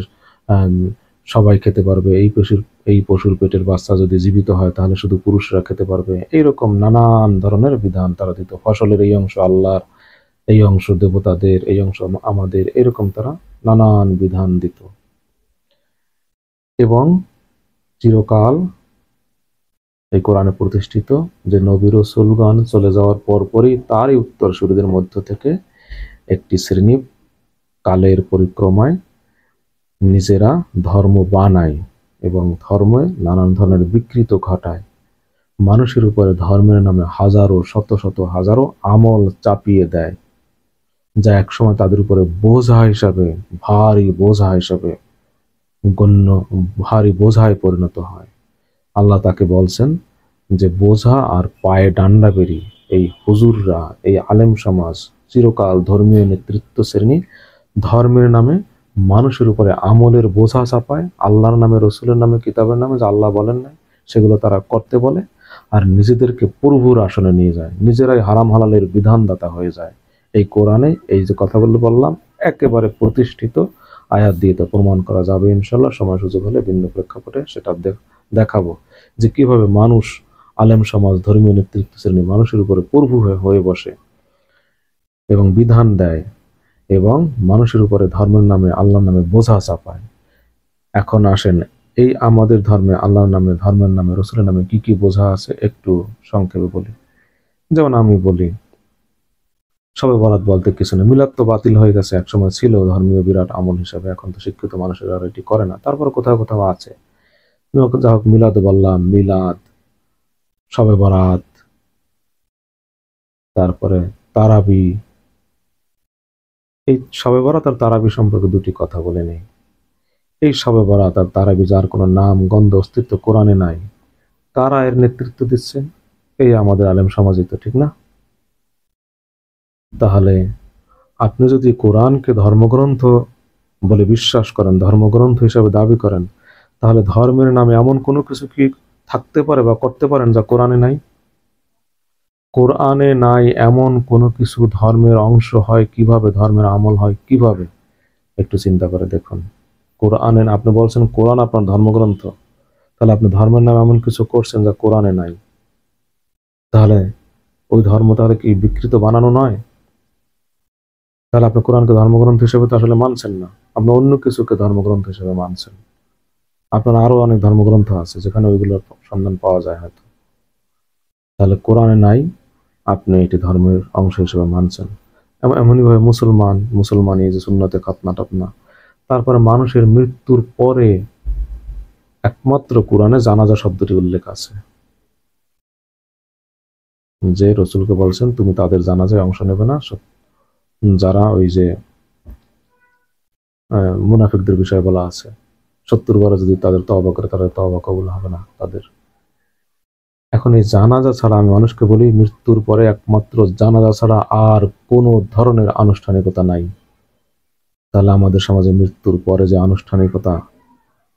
সবাই খেতে পারবে, এই পশুর পেটের বাচ্চা যদি জীবিত হয় তাহলে শুধু পুরুষরা খেতে পারবে। এইরকম নানান ধরনের বিধান তারা দিত। ফসলের এই অংশ আল্লাহর, এই অংশ দেবতাদের, এই অংশ আমাদের, এরকম তারা নানান বিধান দিত। এবং চিরকাল এই কোরআনে প্রতিষ্ঠিত যে নবী রাসূলগণ চলে যাওয়ার পরপরই তারই উত্তরসূরিদের মধ্য থেকে একটি শ্রেণী কালের পরিক্রমায় নিজেরা ধর্ম বানায় এবং ধর্মে নানান ধরনের বিকৃত ঘটায়। মানুষের উপরে ধর্মের নামে হাজারো শত শত হাজারো আমল চাপিয়ে দেয়, যা একসময় তাদের উপরে বোঝা হিসাবে, ভারী বোঝা হিসাবে ভারী বোঝায় পরিণত হয়। আল্লাহ তাকে বলছেন যে বোঝা আর পায়ে ডান্ডা বেরি এই হুজুররা, এই আলেম সমাজ, চিরকাল ধর্মীয় নেতৃত্ব শ্রেণী ধর্মের নামে মানুষের উপরে আমলের বোঝা চাপায়, আল্লাহর নামে, রসুলের নামে, কিতাবের নামে যা আল্লাহ বলেন না সেগুলো তারা করতে বলে, আর নিজেদেরকে প্রভুর আসনে নিয়ে যায়, নিজেরাই হারাম হালালের বিধানদাতা হয়ে যায়। এই কোরআনে এই যে কথাগুলো বললাম একেবারে প্রতিষ্ঠিত আয়াত দিয়ে তো প্রমাণ করা যাবে ইনশাল্লাহ। সময় সুযোগ হলে ভিন্ন প্রেক্ষাপটে সেটা দেখাবো যে কিভাবে মানুষ, আলেম সমাজ, ধর্মীয় নেতৃত্ব শ্রেণী মানুষের উপরে প্রভু হয়ে বসে এবং বিধান দেয় এবং মানুষের উপরে ধর্মের নামে, আল্লাহর নামে বোঝা চাপায়। এখন আসেন, এই আমাদের ধর্মে আল্লাহর নামে, ধর্মের নামে, রসুলের নামে কি কি বোঝা আছে একটু সংক্ষেপে বলি। যেমন আমি বলি, সবে বরাত বলতে কিছু না, মিলাদ তো বাতিল হয়ে গেছে, একসময় ছিল ধর্মীয় বিরাট আমল হিসাবে, এখন তো শিক্ষিত মানুষেরা আর এটি করে না, তারপর কোথাও কোথাও আছে। যা হোক, মিলাদ বললাম, মিলাদ, সবে বরাত, তারপরে তারাবি। এই সবে বরাত আর তারাবি সম্পর্কে দুটি কথা বলে নেই। এই সবে বরাত আর তারাবি যার কোনো নাম গন্ধ অস্তিত্ব কোরআনে নাই, কারা এর নেতৃত্ব দিচ্ছে? এই আমাদের আলেম সমাজই তো, ঠিক না? তাহলে আপনি যদি কোরআনকে ধর্মগ্রন্থ বলে বিশ্বাস করেন, ধর্মগ্রন্থ হিসাবে দাবি করেন, তাহলে ধর্মের নামে এমন কোনো কিছু কি থাকতে পারে বা করতে পারেন যা কোরআনে নাই? কোরআনে নাই এমন কোনো কিছু ধর্মের অংশ হয় কিভাবে, ধর্মের আমল হয় কিভাবে? একটু চিন্তা করে দেখুন। কোরআনে, আপনি বলছেন কোরআন আপনার ধর্মগ্রন্থ, তাহলে আপনি ধর্মের নামে এমন কিছু করছেন যা কোরআনে নাই। তাহলে ওই ধর্ম তাহলে কি বিকৃত বানানো নয়? তাহলে আপনি কোরআনকে ধর্মগ্রন্থ হিসেবে তো আসলে মানছেন না, আপনি অন্য কিছুকে ধর্মগ্রন্থ হিসেবে মানছেন। আপনার আরো অনেক ধর্মগ্রন্থ আছে যেখানে ওইগুলোর সন্ধান পাওয়া যায় হয়তো। তাহলে কোরআনে নাই, আপনি এটি ধর্মের অংশ হিসেবে মানছেন। এমনই ভাবে মুসলমানই যে সুন্নতে খাতনা টাতনা, তারপরে মানুষের মৃত্যুর পরে একমাত্র কোরআনে জানাজা শব্দটি উল্লেখ আছে, যে রসুলকে বলছেন তুমি তাদের জানাজায় অংশ নেবে না যারা ওই যে মুনাফিকদের বিষয়ে বলা আছে, 70 বার যদি তাদের তওবা করে তাদের তওবা কবুল হবে না তাদের। এখন এই জানাজা ছাড়া, আমি মানুষকে বলি মৃত্যুর পরে একমাত্র জানাজা ছাড়া আর কোনো ধরনের আনুষ্ঠানিকতা নাই। তাহলে আমাদের সমাজে মৃত্যুর পরে যে আনুষ্ঠানিকতা,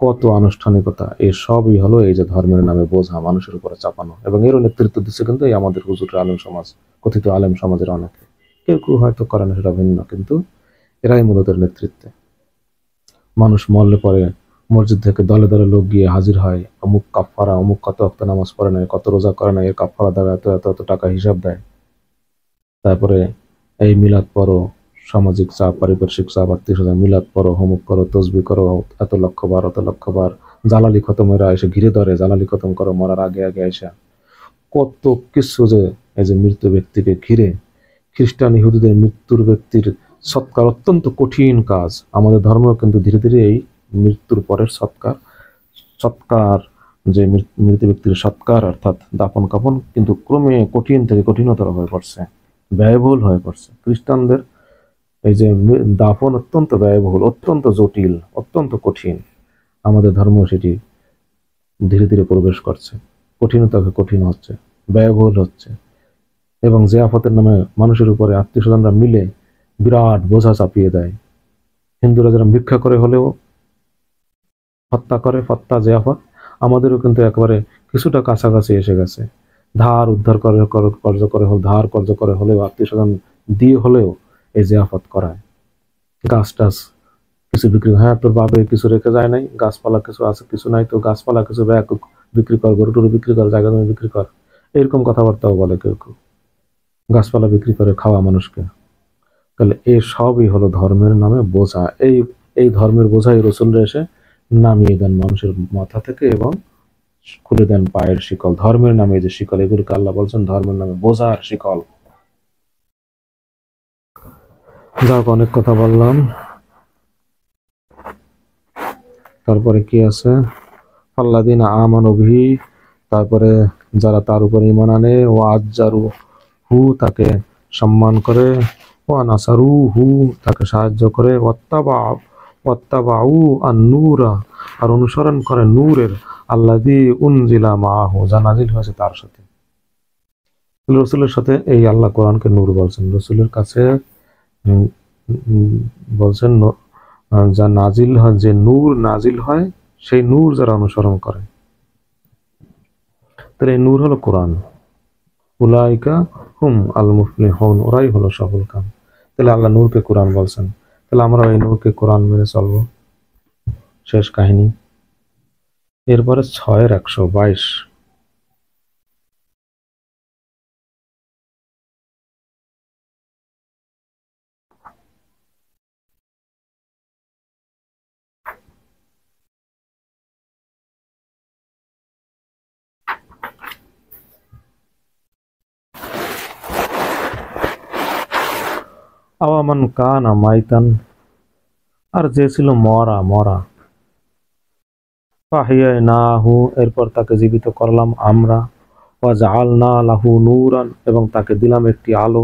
কত আনুষ্ঠানিকতা, এই সবই হলো এই যে ধর্মের নামে বোঝা মানুষের উপরে চাপানো। এবং এরও নেতৃত্ব দিচ্ছে কিন্তু এই আমাদের হুজুরের আলেম সমাজ, কথিত আলেম সমাজের অনেকে। কেউ কেউ হয়তো করে না, সেটা ভিন্ন, কিন্তু এরাই মূলত নেতৃত্বে। মানুষ মরলে পরে মসজিদ থেকে দলে দলে লোক গিয়ে হাজির হয়, অমুক কাফারা, অমুক কত ওয়াক্ত নামাজ পড়ে নাই, কত রোজা করে নাই, এর কাফারা দেয়, এত এত এত টাকা হিসাব দেয়। তারপরে এই মিলাদ পড়ো, সামাজিক চাপ, পারিপার্শ্বিক চাপ, আত্মীয় স্বজন, মিলাদ পড়ো, হোমক করো, তসবি করো, এত লক্ষ বার, অত লক্ষ বার, জালালি খতমেরা এসে ঘিরে ধরে, জালালি খতম করো মরার আগে আগে এসে। কত কিছু যে এই যে মৃত্যু ব্যক্তিকে ঘিরে, খ্রিস্টান ইহুদিদের মৃত্যুর ব্যক্তির সৎকার অত্যন্ত কঠিন কাজ। আমাদের ধর্ম কিন্তু ধীরে ধীরে এই মৃত্যুর পরের সৎকার, যে মৃত ব্যক্তির সৎকার অর্থাৎ দাফন কাফন, কিন্তু ক্রমে কঠিন থেকে কঠিনতর হয়ে পড়ছে, ব্যয়বহুল হয়ে পড়ছে। খ্রিস্টানদের এই যে দাফন অত্যন্ত ব্যয়বহুল, অত্যন্ত জটিল, অত্যন্ত কঠিন। আমাদের ধর্ম সেটি ধীরে ধীরে প্রবেশ করছে, কঠিনতাকে কঠিন হচ্ছে, ব্যয়বহুল হচ্ছে। এবং জিয়াফতের নামে মানুষের উপরে আত্মীয় স্বজনরা মিলে বিরাট বোঝা চাপিয়ে দেয়। হিন্দুরা যারা ভিক্ষা করে হলেও হত্যা করে, হত্যা জিয়াফত, আমাদেরও কিন্তু একেবারে কিছুটা কাছাকাছি এসে গেছে। ধার উদ্ধার করে, ধার কর্য করে হলেও, আত্মীয় স্বজন দিয়ে হলেও এই জিয়াফত করায়। গাছ টাছ কিছু বিক্রি, হ্যাঁ তোর বাবে কিছু রেখে যায় নাই, গাছপালা কিছু আছে, কিছু নাই তো গাছপালা কিছু ব্যাগ বিক্রি কর, গরু টরু বিক্রি কর, জায়গা জমি বিক্রি কর, এরকম কথাবার্তাও বলে কেউ কেউ। গাছপালা বিক্রি করে খাওয়া মানুষকে। তাহলে এই সবই হলো ধর্মের নামে বোঝা। এই ধর্মের বোঝাই রসুলরা এসে নামিয়ে দেন মানুষের মাথা থেকে এবং খুলে দেন পায়ের শিকল। ধর্মের নামে যে শিকল, এগুলোকে আল্লাহ বলছেন ধর্মের নামে বোঝার শিকল। যাক, অনেক কথা বললাম। তারপরে কি আছে? আল্লাযীনা আমানু বিহি, তারপরে যারা তার উপর ঈমান আনে, ও আজ্জারু হু, তাকে সম্মান করে, ও নাসারু হু, তাকে সাহায্য করে, ওয়াত্তাবাউ আন-নূরা, আর অনুসরণ করে নূরের, আল্লাযী উনজিলা মাআহু, যা নাজিল হয়েছে তার সাথে। রসুলের সাথে এই আল্লাহ কোরআনকে নূর বলছেন। রসুলের কাছে বলছেন যা নাজিল হয়, যে নূর নাজিল হয়, সেই নূর যারা অনুসরণ করে। তো তাহলে এই নূর হলো কোরআন। উলাইকা হুম আল মুফলিহুন, ওরাই হলো সফল কাম। তাহলে আল্লাহ নূরকে কোরআন বলছেন, তাহলে আমরা এই নূরকে কোরআন মেনে চলবো। শেষ কাহিনী। এরপরে 6-122। আওয়ামান কানা মাইতান, আর যে ছিল মরা মরা, ফাহিয়ানাহু, এরপর তাকে জীবিত করলাম আমরা, ওয়াজআলনা লাহু নূরান, এবং তাকে দিলাম একটি আলো,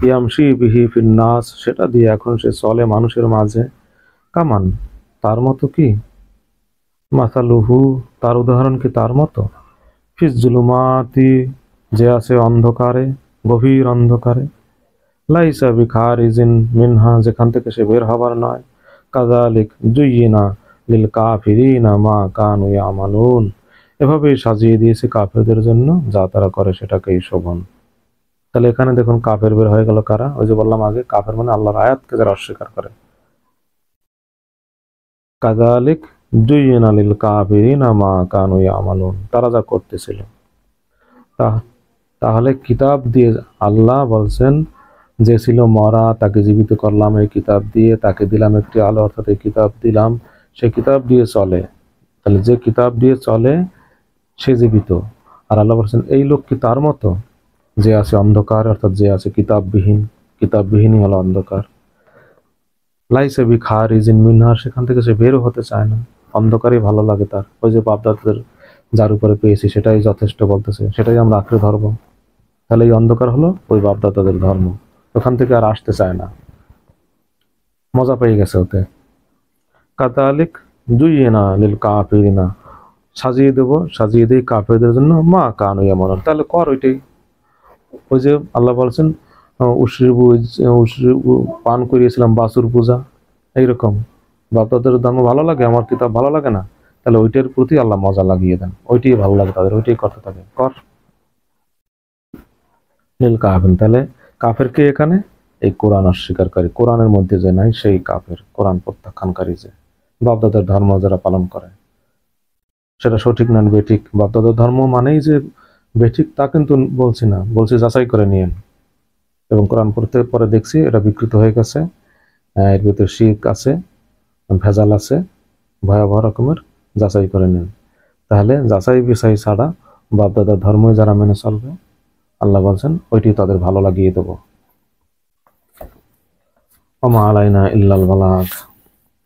ইয়ামশি বিহি ফিন নাস, সেটা দিয়ে এখন সে চলে মানুষের মাঝে, কামান, তার মতো কি, মাসালুহু, তার উদাহরণ কি তার মতো, ফিজ জুলুমাতি, যে আছে অন্ধকারে, গভীর অন্ধকারে, লাইসা বিখারিজিন মিনহা, যেখান থেকে সে বের হবার নয়, কাযালিক জুয়্যিনা লিল কাফিরিনা মা কানু ইয়ামালুন, এভাবেই সাজিয়ে দিয়েছে কাফেরদের জন্য যা তারা করে সেটাকেই শোভন। তাহলে এখানে দেখুন কাফের বের হয়ে গেল কারা, ওই যে বললাম আগে, কাফের মানে আল্লাহর আয়াতকে যারা অস্বীকার করে। কাযালিক জুয়্যিনা লিল কাফিরিনা মা কানু ইয়ামালুন, তারা যা করতেছিল। তাহলে কিতাব দিয়ে আল্লাহ বলছেন, যে ছিল মরা তাকে জীবিত করলাম এই কিতাব দিয়ে, তাকে দিলাম একটি আলো, অর্থাৎ এই কিতাব দিলাম, সে কিতাব দিয়ে চলে। তাহলে যে কিতাব দিয়ে চলে সে জীবিত। আর আল্লাহ বলছেন এই লোক কি তার মতো, যে আছে অন্ধকার, অর্থাৎ যে আছে কিতাববিহীন, কিতাববিহীনই হলো অন্ধকার। লাইসা বিখারিজিন মিনহা, সেখান থেকে সে বেরও হতে চায় না, অন্ধকারই ভালো লাগে তার। ওই যে বাপদাদাদের যার উপরে পেয়েছি সেটাই যথেষ্ট বলতেছে, সেটাই আমরা আঁকড়ে ধরবো। তাহলে এই অন্ধকার হলো ওই বাপদাদাদের ধর্ম, ওখান থেকে আর আসতে চায় না, মজা পেয়ে গেছে ওতে। কাতালিক জুইয়েনা লিল কাফিরিনা, সাজিয়ে দেবো, সাজিয়ে দিই কাফেরদের জন্য, মা কানু ইয়ামালুন, তাহলে কর ওইটাই। ওই যে আল্লাহ বলছেন উশরিবু পান করিয়েছিলাম বাসুর পূজা, এইরকম বাপদাদের ধর্ম ভালো লাগে, আমার কিতাব ভালো লাগে না, তাহলে ওইটার প্রতি আল্লাহ মজা লাগিয়ে দেন, ওইটাই ভালো লাগে তাদের, ওইটাই করতে থাকে, কর। নীল কাফির, তাহলে কাফের কে এখানে, এই কোরআন অস্বীকারী, কোরআনের মধ্যে যে নাই সেই কাফের, কোরআন প্রত্যাখ্যানকারী, যে বাপদাদার ধর্ম যারা পালন করে সেটা সঠিক না বেঠিক। বাপদাদার ধর্ম মানেই যে বেঠিক তা কিন্তু বলছি না, বলছি যাচাই করে নিয়েন। এবং কোরআন পড়তে পরে দেখছি এটা বিকৃত হয়ে গেছে, এর ভিতরে শিরক আছে, ভেজাল আছে, ভয়াবহ রকমের, যাচাই করে নিন। তাহলে যাচাই বিছাই ছাড়া বাপদাদার ধর্ম যারা মেনে চলবে, আল্লাহ বলছেন ওইটি তাদের ভালো লাগিয়ে দেবো। ওমা আলাইনা ইল্লাল বালাগ।